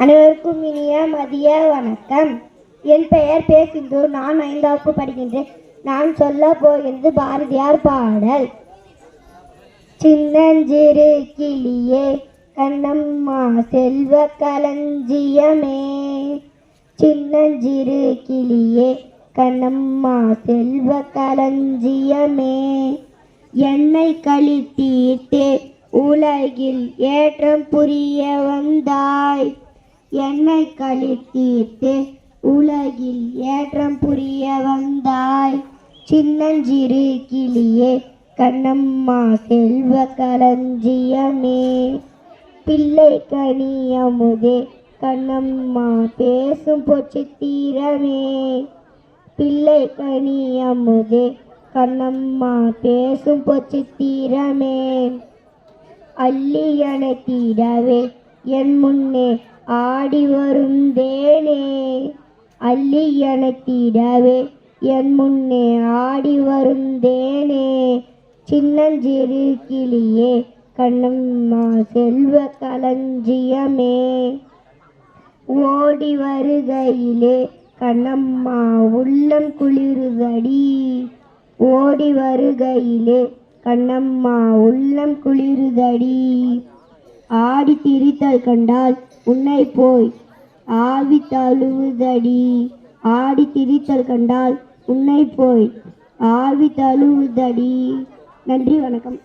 அனைவருக்கும் இனிய மதிய வணக்கம். என் பெயர் பே. சிந்து. நான் 5வது வகுப்பு படிக்கின்றேன். நான் சொல்ல போகிறது பாரதியார் பாடல். சின்னஞ்சிறு கிளியே கண்ணம்மா செல்வ களஞ்சியமே, சின்னஞ்சிறு கிளியே கண்ணம்மா செல்வ களஞ்சியமே, என்னை கழித்தீர்த்தே உலகில் ஏற்றம் புரிய வந்தாய், என்னை கழித்தீர்த்தே உலகில் ஏற்றம் புரிய வந்தாய், சின்னஞ்சிறு கிளியே கண்ணம்மா செல்வ களஞ்சியமே, பிள்ளை கனி அமுதே கண்ணம்மா பேசும் பொச்சித்திரமே, பிள்ளை கனி அமுதே கண்ணம்மா பேசும் பொச்சித்திரமே, அள்ளி அணைத்திடவே என் முன்னே ஆடி வரும் தேனே, அள்ளி அணைத்திடவே என் முன்னே ஆடி வரும் தேனே, சின்னஞ்சிறு கிளியே கண்ணம்மா செல்வ களஞ்சியமே, ஓடி வருகையிலே கண்ணம்மா உள்ளம் குளிருதடி, ஓடி வருகையிலே கண்ணம்மா உள்ளம் குளிருதடி, ஆடி திரித்தல் கண்டால் உன்னை போய் ஆவி தழுவுதடி, ஆடி திரித்தல் கண்டால் உன்னை போய் ஆவி தழுவுதடி. நன்றி, வணக்கம்.